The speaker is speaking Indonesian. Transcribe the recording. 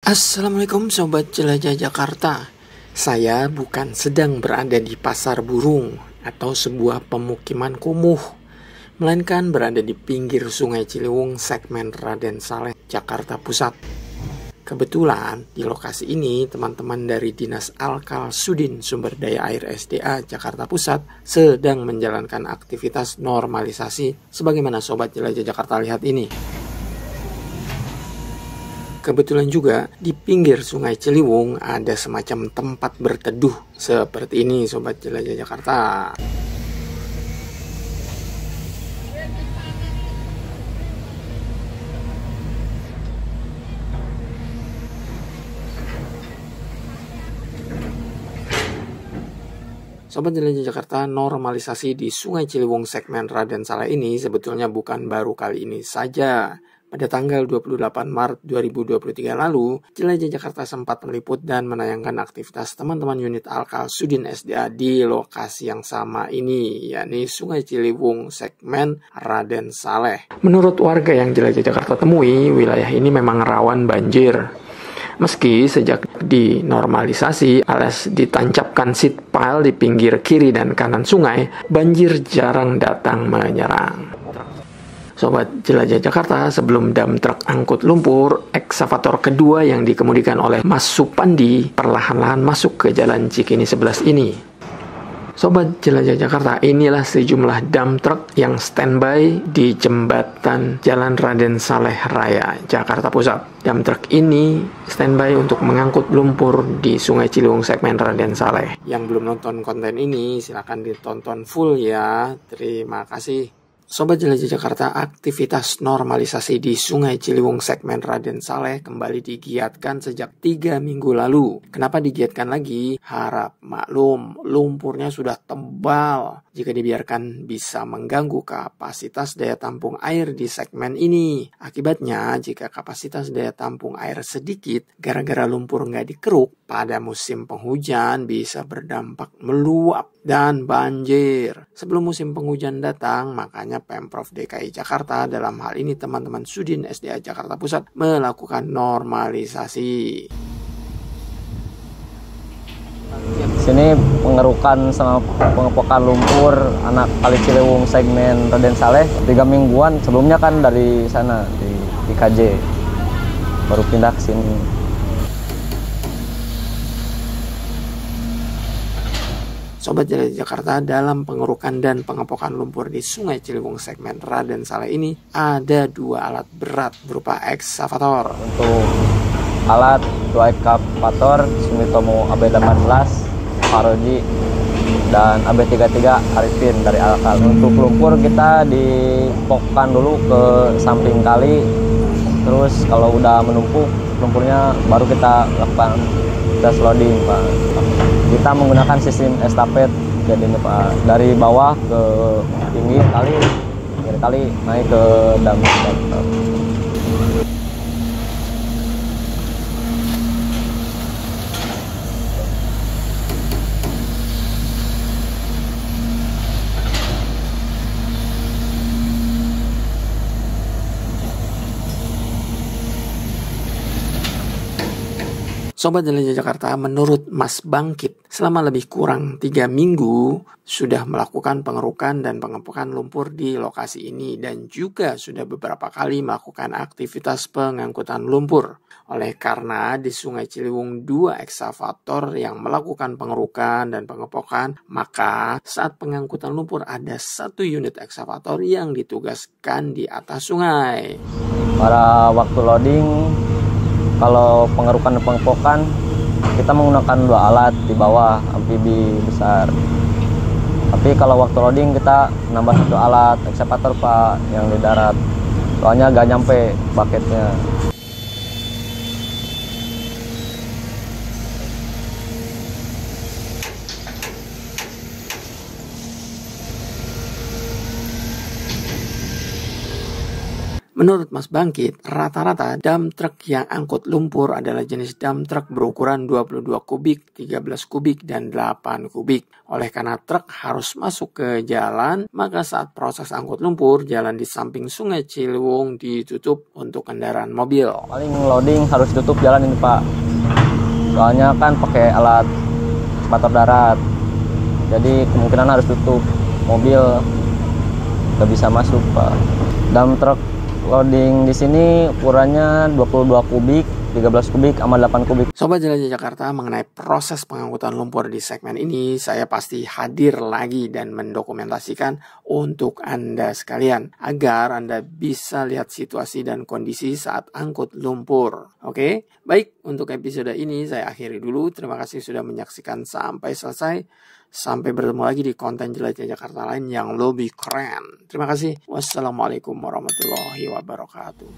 Assalamualaikum Sobat Jelajah Jakarta. Saya bukan sedang berada di pasar burung atau sebuah pemukiman kumuh, melainkan berada di pinggir Sungai Ciliwung segmen Raden Saleh, Jakarta Pusat. Kebetulan di lokasi ini teman-teman dari Dinas Alkal Sudin Sumber Daya Air SDA Jakarta Pusat sedang menjalankan aktivitas normalisasi sebagaimana Sobat Jelajah Jakarta lihat ini. Kebetulan juga di pinggir Sungai Ciliwung ada semacam tempat berteduh seperti ini Sobat Jelajah Jakarta. Sobat Jelajah Jakarta, normalisasi di Sungai Ciliwung segmen Raden Saleh ini sebetulnya bukan baru kali ini saja. Pada tanggal 28 Maret 2023 lalu, Jelajah Jakarta sempat meliput dan menayangkan aktivitas teman-teman unit Alkal Sudin SDA di lokasi yang sama ini, yakni Sungai Ciliwung segmen Raden Saleh. Menurut warga yang Jelajah Jakarta temui, wilayah ini memang rawan banjir. Meski sejak dinormalisasi alias ditancapkan seat pile di pinggir kiri dan kanan sungai, banjir jarang datang menyerang. Sobat Jelajah Jakarta, sebelum dam truk angkut lumpur, eksavator kedua yang dikemudikan oleh Mas Supandi perlahan-lahan masuk ke jalan Cikini 11 ini. Sobat Jelajah Jakarta, inilah sejumlah dam truk yang standby di jembatan Jalan Raden Saleh Raya, Jakarta Pusat. Dam truk ini standby untuk mengangkut lumpur di Sungai Ciliwung segmen Raden Saleh. Yang belum nonton konten ini, silakan ditonton full ya. Terima kasih. Sobat Jelajah Jakarta, aktivitas normalisasi di Sungai Ciliwung segmen Raden Saleh kembali digiatkan sejak 3 minggu lalu. Kenapa digiatkan lagi? Harap maklum, lumpurnya sudah tebal. Jika dibiarkan bisa mengganggu kapasitas daya tampung air di segmen ini. Akibatnya, jika kapasitas daya tampung air sedikit, gara-gara lumpur nggak dikeruk, pada musim penghujan bisa berdampak meluap dan banjir. Sebelum musim penghujan datang, makanya Pemprov DKI Jakarta, dalam hal ini teman-teman Sudin SDA Jakarta Pusat, melakukan normalisasi. Sini pengerukan sama pengepokan lumpur anak Kali Ciliwung segmen Raden Saleh 3 mingguan. Sebelumnya kan dari sana di KJ, baru pindah ke sini. Sobat Jelajah Jakarta, dalam pengerukan dan pengepokan lumpur di Sungai Ciliwung segmen Raden Saleh ini ada 2 alat berat berupa eksavator. Untuk alat 2 eksavator Sumitomo AB18 Paroji dan AB33 Arifin dari Alkal. Untuk lumpur kita dipokkan dulu ke samping kali, terus kalau udah menumpuk lumpurnya baru kita lakukan gas loading, Pak. Kita menggunakan sistem estafet, jadi ini, Pak, dari bawah ke pinggir kali naik ke dam. Sobat Jelajah Jakarta, menurut Mas Bangkit, selama lebih kurang 3 minggu sudah melakukan pengerukan dan pengepokan lumpur di lokasi ini dan juga sudah beberapa kali melakukan aktivitas pengangkutan lumpur. Oleh karena di Sungai Ciliwung 2 eksavator yang melakukan pengerukan dan pengepokan, maka saat pengangkutan lumpur ada 1 unit eksavator yang ditugaskan di atas sungai. Pada waktu loading, kalau pengerukan dan pengepokan, kita menggunakan 2 alat di bawah amfibi besar. Tapi kalau waktu loading kita nambah 1 alat eksavator, Pak, yang di darat. Soalnya gak nyampe bucketnya. Menurut Mas Bangkit, rata-rata dump truck yang angkut lumpur adalah jenis dump truck berukuran 22 kubik, 13 kubik, dan 8 kubik. Oleh karena truk harus masuk ke jalan, maka saat proses angkut lumpur, jalan di samping Sungai Ciliwung ditutup untuk kendaraan mobil. Paling loading harus tutup jalan ini Pak. Soalnya kan pakai alat ekskavator darat. Jadi kemungkinan harus tutup, mobil nggak bisa masuk Pak. Dump truck loading di sini ukurannya 22 kubik, 13 kubik, sama 8 kubik. Sobat Jelajah Jakarta, mengenai proses pengangkutan lumpur di segmen ini, saya pasti hadir lagi dan mendokumentasikan untuk Anda sekalian, agar Anda bisa lihat situasi dan kondisi saat angkut lumpur. Oke, baik, untuk episode ini saya akhiri dulu. Terima kasih sudah menyaksikan sampai selesai. Sampai bertemu lagi di konten Jelajah Jakarta lain yang lebih keren. Terima kasih. Wassalamualaikum warahmatullahi wabarakatuh.